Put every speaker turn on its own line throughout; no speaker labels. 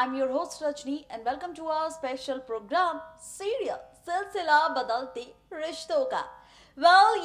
I'm your host Rajni and welcome to our special program serial सिलसिला बदलते रिश्तों का।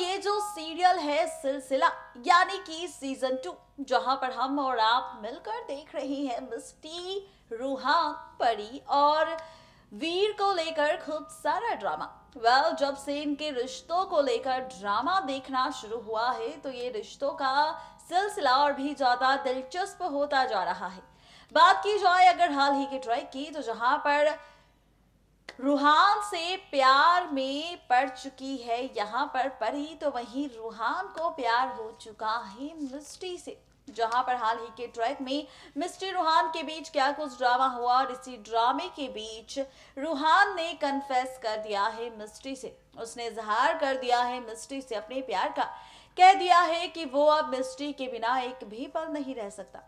ये जो सीरियल है सिलसिला यानी कि सीजन 2, जहां पर हम और आप मिलकर देख रहे हैं मिस्टी, रूहान, परी और वीर को लेकर खूब सारा ड्रामा। जब से इनके रिश्तों को लेकर ड्रामा देखना शुरू हुआ है तो ये रिश्तों का सिलसिला और भी ज्यादा दिलचस्प होता जा रहा है। बात की जाए अगर हाल ही के ट्रैक की, तो जहां पर रूहान से प्यार में पड़ चुकी है यहाँ पर परी, तो वहीं रूहान को प्यार हो चुका है मिस्टी से। जहां पर हाल ही के ट्रैक में मिस्टी रूहान के बीच क्या कुछ ड्रामा हुआ और इसी ड्रामे के बीच रूहान ने कन्फेस कर दिया है मिस्टी से। उसने इजहार कर दिया है मिस्टी से अपने प्यार का, कह दिया है कि वो अब मिस्टी के बिना एक भी पल नहीं रह सकता।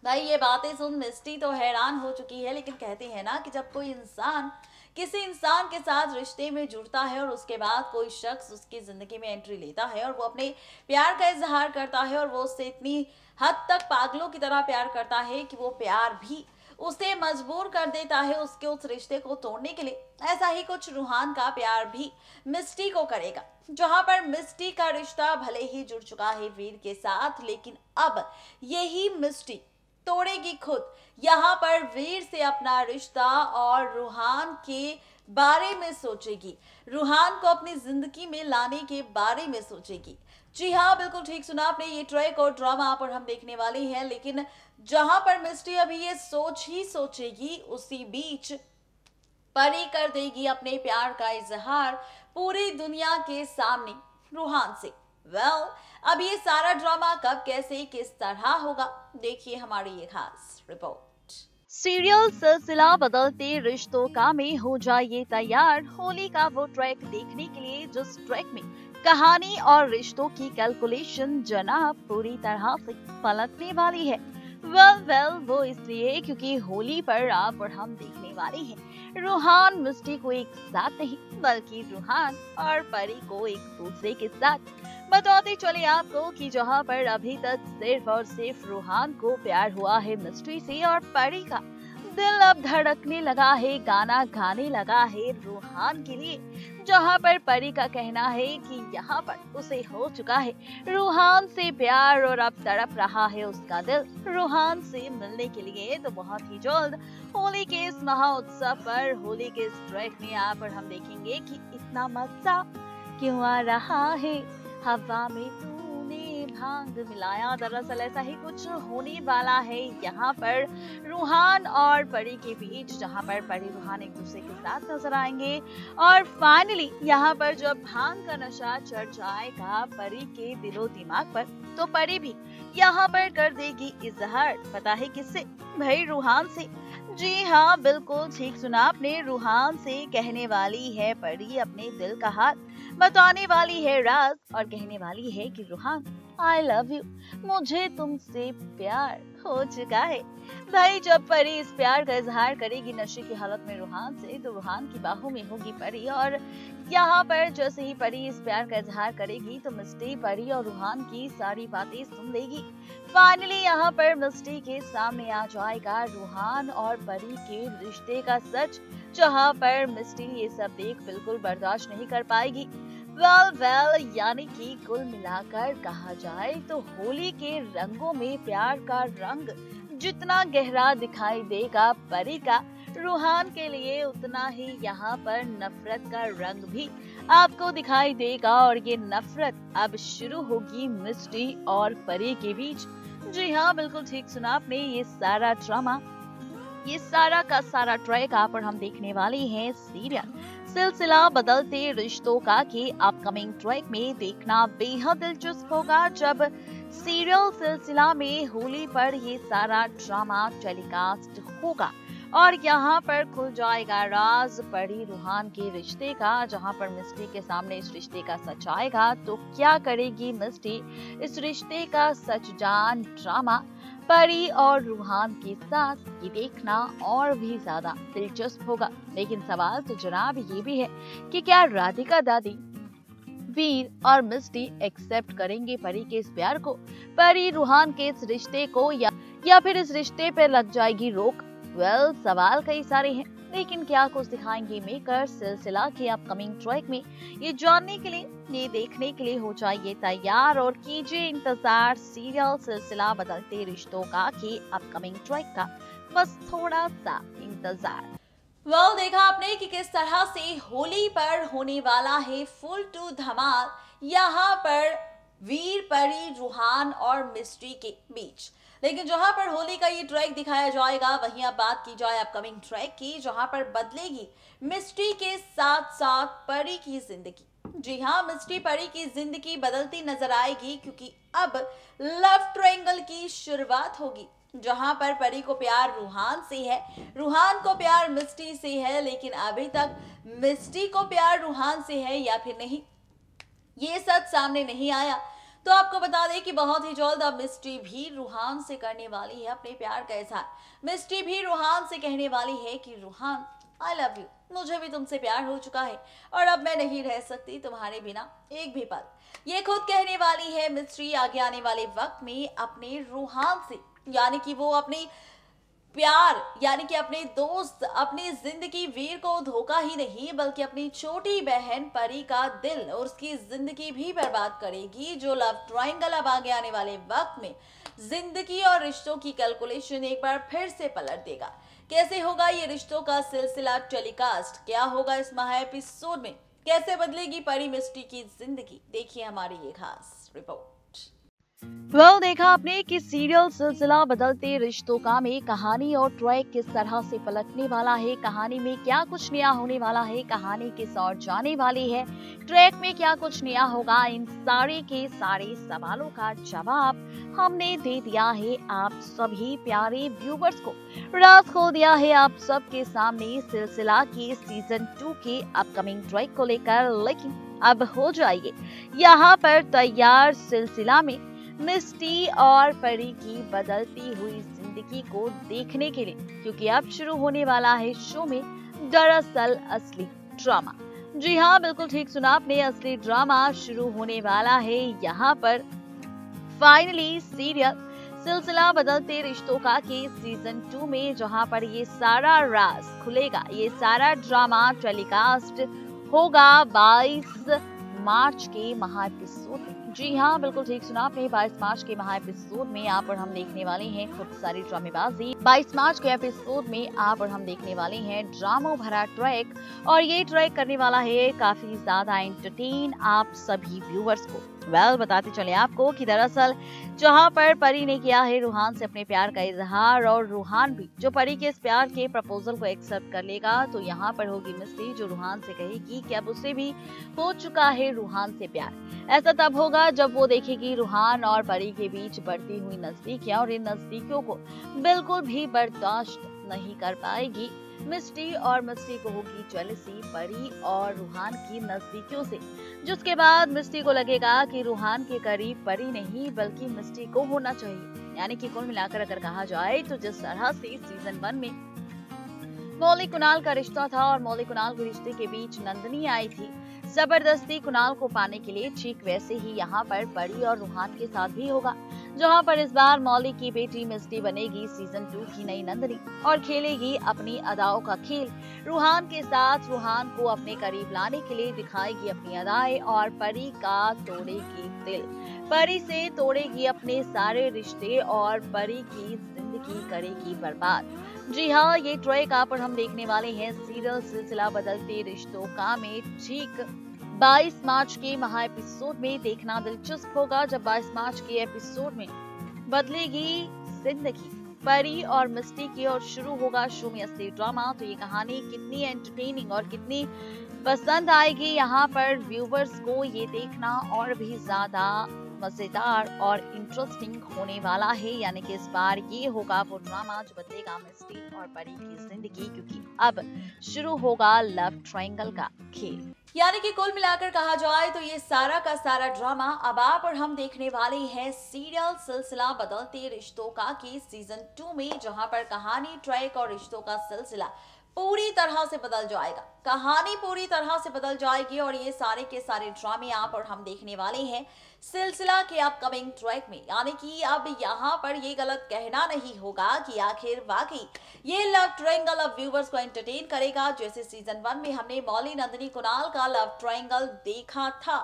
भाई ये बातें सुन मिस्टी तो हैरान हो चुकी है, लेकिन कहते हैं ना कि जब कोई इंसान किसी इंसान के साथ रिश्ते में जुड़ता है और उसके बाद कोई शख्स उसकी जिंदगी में एंट्री लेता है और वो अपने प्यार का इजहार करता है और वो उससे इतनी हद तक पागलों की तरह प्यार करता है कि वो प्यार भी उसे मजबूर कर देता है उसके उस रिश्ते को तोड़ने के लिए। ऐसा ही कुछ रूहान का प्यार भी मिस्टी को करेगा, जहां पर मिस्टी का रिश्ता भले ही जुड़ चुका है वीर के साथ, लेकिन अब यही मिस्टी तोड़ेगी खुद। यहाँ पर वीर से अपना रिश्ता और रूहान के बारे में सोचेगी, रूहान को अपनी जिंदगी में लाने के बारे में सोचेगी। जी हाँ, बिल्कुल ठीक सुना आपने, ये ट्रैक और ड्रामा आप और हम देखने वाले हैं। लेकिन जहां पर मिस्टी अभी ये सोच ही सोचेगी, उसी बीच परी कर देगी अपने प्यार का इजहार पूरी दुनिया के सामने रूहान से। अब ये सारा ड्रामा कब, कैसे, किस तरह होगा, देखिए हमारी ये खास रिपोर्ट।
सीरियल सिलसिला बदलते रिश्तों का में हो जाइए तैयार होली का वो ट्रैक देखने के लिए जिस ट्रैक में कहानी और रिश्तों की कैलकुलेशन जनाब पूरी तरह से पलटने वाली है। वो इसलिए क्योंकि होली पर आप और हम देखने वाले हैं रूहान मिस्टी को एक साथ नहीं, बल्कि रूहान और परी को एक दूसरे के साथ। बताते चले आपको कि जहां पर अभी तक सिर्फ और सिर्फ रूहान को प्यार हुआ है मिस्टी से और परी का दिल अब धड़कने लगा है, गाना गाने लगा है रूहान के लिए। जहां पर परी का कहना है कि यहाँ पर उसे हो चुका है रूहान से प्यार और अब तड़प रहा है उसका दिल रूहान से मिलने के लिए। तो बहुत ही जल्द होली के इस महोत्सव पर, होली के इस ट्रैक में यहाँ पर हम देखेंगे कि इतना मजा क्यों आ रहा है, हवा में तूने भांग मिलाया। दरअसल ऐसा ही कुछ होने वाला है यहाँ पर रूहान और परी के बीच, जहाँ पर परी रूहान एक दूसरे के साथ नजर आएंगे और फाइनली यहाँ पर जब भांग का नशा चढ़ जाएगा परी के दिलो दिमाग पर, तो परी भी यहाँ पर कर देगी इजहार। पता है किससे? भाई रूहान से। जी हाँ, बिल्कुल ठीक सुना आपने, रूहान से कहने वाली है परी अपने दिल का हाल, बताने वाली है राज और कहने वाली है कि रूहान आई लव यू, मुझे तुमसे प्यार हो चुका है। भाई जब परी इस प्यार का इजहार करेगी नशे की हालत में रूहान से, तो रूहान की बाहों में होगी परी और यहाँ पर जैसे ही परी इस प्यार का इजहार करेगी तो मिस्टी परी और रूहान की सारी बातें सुन लेगी। फाइनली यहाँ पर मिस्टी के सामने आ जाएगा रूहान और परी के रिश्ते का सच, जहाँ पर मिस्टी ये सब देख बिल्कुल बर्दाश्त नहीं कर पाएगी। यानी कि कुल मिलाकर कहा जाए तो होली के रंगों में प्यार का रंग जितना गहरा दिखाई देगा परी का, रूहान के लिए उतना ही यहाँ पर नफरत का रंग भी आपको दिखाई देगा और ये नफरत अब शुरू होगी मिस्टी और परी के बीच। जी हाँ, बिल्कुल ठीक सुना आपने, ये सारा ड्रामा, ये सारा का सारा ट्रैक आप और हम देखने वाले हैं सीरियल सिलसिला बदलते रिश्तों का के अपकमिंग ट्रैक में देखना बेहद दिलचस्प होगा, जब सीरियल सिलसिला में होली पर ये सारा ड्रामा टेलीकास्ट होगा और यहाँ पर खुल जाएगा राज परी रूहान के रिश्ते का। जहाँ पर मिस्टी के सामने इस रिश्ते का सच आएगा तो क्या करेगी मिस्टी इस रिश्ते का सच जान ड्रामा परी और रूहान के साथ, ये देखना और भी ज्यादा दिलचस्प होगा। लेकिन सवाल तो जनाब ये भी है कि क्या राधिका दादी, वीर और मिस्टी एक्सेप्ट करेंगे परी के इस प्यार को, परी रूहान के इस रिश्ते को, या फिर इस रिश्ते पे लग जाएगी रोक। सवाल कई सारे हैं, लेकिन क्या कुछ दिखाएंगे मेकर सिलसिला के अपकमिंग ट्रैक में, ये जानने के लिए, ये देखने के लिए हो जाइए तैयार और कीजिए इंतजार सीरियल सिलसिला बदलते रिश्तों का के अपकमिंग ट्रैक का। बस थोड़ा सा इंतजार।
देखा आपने कि किस तरह से होली पर होने वाला है फुल टू धमाल, यहाँ पर वीर परी रूहान और मिस्ट्री के बीच। लेकिन जहां पर होली का ये ट्रैक दिखाया जाएगा, वहीं अब बात की जाए अपकमिंग ट्रैक की, जहां पर बदलेगी मिस्ट्री के साथ साथ परी की जिंदगी। जी हाँ, मिस्ट्री परी की जिंदगी बदलती नजर आएगी, क्योंकि अब लव ट्रायंगल की शुरुआत होगी, जहां पर परी को प्यार रूहान से है, रूहान को प्यार मिस्ट्री से है, लेकिन अभी तक मिस्ट्री को प्यार रूहान से है या फिर नहीं, ये सच सामने नहीं आया। तो आपको बता दें कि बहुत ही जल्द अब मिस्ट्री भी रूहान से करने वाली है अपने प्यार का इजहार। मिस्ट्री भी रूहान से कहने वाली है कि रूहान, आई लव यू, मुझे भी तुमसे प्यार हो चुका है और अब मैं नहीं रह सकती तुम्हारे बिना एक भी पल। ये खुद कहने वाली है मिस्ट्री आगे आने वाले वक्त में अपने रूहान से, यानी कि वो अपनी प्यार, यानी कि अपने दोस्त, अपनी जिंदगी वीर को धोखा ही नहीं बल्कि अपनी छोटी बहन परी का दिल और उसकी जिंदगी भी बर्बाद करेगी। जो लव ट्रायंगल अब आगे आने वाले वक्त में जिंदगी और रिश्तों की कैलकुलेशन एक बार फिर से पलट देगा। कैसे होगा ये रिश्तों का सिलसिला टेलीकास्ट, क्या होगा इस महा एपिसोड में, कैसे बदलेगी परी मिस्ट्री की जिंदगी, देखिए हमारी ये खास रिपोर्ट।
देखा आपने कि सीरियल सिलसिला बदलते रिश्तों का में कहानी और ट्रैक किस तरह से पलटने वाला है, कहानी में क्या कुछ नया होने वाला है, कहानी किस ओर जाने वाली है, ट्रैक में क्या कुछ नया होगा, इन सारे के सारे सवालों का जवाब हमने दे दिया है आप सभी प्यारे व्यूवर्स को। राज खोल दिया है आप सबके सामने सिलसिला के सीजन 2 के अपकमिंग ट्रैक को लेकर। लेकिन अब हो जाइए यहाँ पर तैयार सिलसिला में मिस्टी और परी की बदलती हुई जिंदगी को देखने के लिए, क्योंकि अब शुरू होने वाला है शो में दरअसल असली ड्रामा। जी हाँ, बिल्कुल ठीक सुना आपने, असली ड्रामा शुरू होने वाला है यहाँ पर फाइनली सीरियल सिलसिला बदलते रिश्तों का के सीजन 2 में, जहाँ पर ये सारा राज खुलेगा, ये सारा ड्रामा टेलीकास्ट होगा 22 मार्च के महा एपिसोड में। जी हाँ, बिल्कुल ठीक सुना आपने, 22 मार्च के महा एपिसोड में आप और हम देखने वाले हैं खूब सारी ड्रामेबाजी। 22 मार्च के एपिसोड में आप और हम देखने वाले हैं ड्रामो भरा ट्रैक, और ये ट्रैक करने वाला है काफी ज्यादा एंटरटेन आप सभी व्यूवर्स को। बताते चले आपको कि दरअसल जहां पर परी ने किया है रूहान से अपने प्यार का इजहार, और रूहान भी जो परी के इस प्यार के प्रपोजल को एक्सेप्ट कर लेगा, तो यहाँ पर होगी मिस्ट्री जो रूहान से कहेगी कि अब उसे भी हो चुका है रूहान से प्यार। ऐसा तब होगा जब वो देखेगी रूहान और परी के बीच बढ़ती हुई नजदीकियां, और इन नजदीकियों को बिल्कुल भी बर्दाश्त नहीं कर पाएगी मिस्ट्री, और मिस्ट्री को होगी जेलसी परी और रूहान की नजदीकियों से, जिसके बाद मिस्ट्री को लगेगा कि रूहान के करीब परी नहीं बल्कि मिस्ट्री को होना चाहिए। यानी कि कुल मिलाकर अगर कहा जाए तो जिस तरह से सीजन 1 में मौली कुणाल का रिश्ता था और मौली कुणाल के रिश्ते के बीच नंदिनी आई थी जबरदस्ती कुणाल को पाने के लिए, ठीक वैसे ही यहाँ पर परी और रूहान के साथ भी होगा, जहाँ पर इस बार मौली की बेटी मिस्टी बनेगी सीजन 2 की नई नंदिनी और खेलेगी अपनी अदाओं का खेल रूहान के साथ। रूहान को अपने करीब लाने के लिए दिखाएगी अपनी अदाएं और परी का तोड़ेगी दिल, परी से तोड़ेगी अपने सारे रिश्ते और परी की जिंदगी करेगी बर्बाद। जी हाँ, ये ट्रैक आप और हम देखने वाले हैं सीरियल सिलसिला बदलते रिश्तों का में ठीक 22 मार्च के महा एपिसोड में। देखना दिलचस्प होगा जब 22 मार्च के एपिसोड में बदलेगी जिंदगी परी और मिस्टी की और शुरू होगा शो में असली ड्रामा। तो ये कहानी कितनी एंटरटेनिंग और कितनी पसंद आएगी यहाँ पर व्यूवर्स को, ये देखना और भी ज्यादा मजेदार और इंटरेस्टिंग होने वाला है। यानी कि इस बार ये होगा वो ड्रामा जो बदलेगा मिस्टी और परी की जिंदगी, क्योंकि अब शुरू होगा लव ट्रायंगल का खेल।
यानी कि कुल मिलाकर कहा जाए तो ये सारा का सारा ड्रामा अब आप और हम देखने वाले हैं सीरियल सिलसिला बदलते रिश्तों का के सीजन 2 में, जहां पर कहानी ट्रैक और रिश्तों का सिलसिला पूरी तरह से बदल जाएगा। कहानी पूरी तरह से बदल जाएगी और ये सारे के सारे ड्रामे आप और हम देखने वाले हैं सिलसिला के अपकमिंग ट्रैक में। यानी कि अब यहाँ पर ये गलत कहना नहीं होगा कि आखिर वाकई ये लव ट्रायंगल अब व्यूवर्स को एंटरटेन करेगा, जैसे सीजन 1 में हमने मौली, नंदिनी, कुणाल का लव ट्रायंगल देखा था।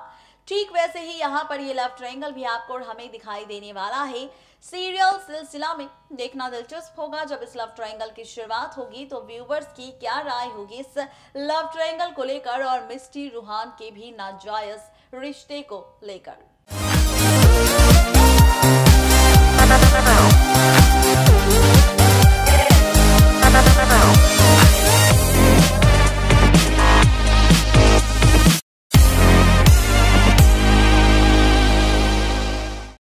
ठीक वैसे ही यहाँ पर ये लव ट्रायंगल भी आपको और हमें दिखाई देने वाला है सीरियल सिलसिला में। देखना दिलचस्प होगा जब इस लव ट्रायंगल की शुरुआत होगी तो व्यूवर्स की क्या राय होगी इस लव ट्रायंगल को लेकर और मिस्टी रूहान के भी नाजायज रिश्ते को लेकर।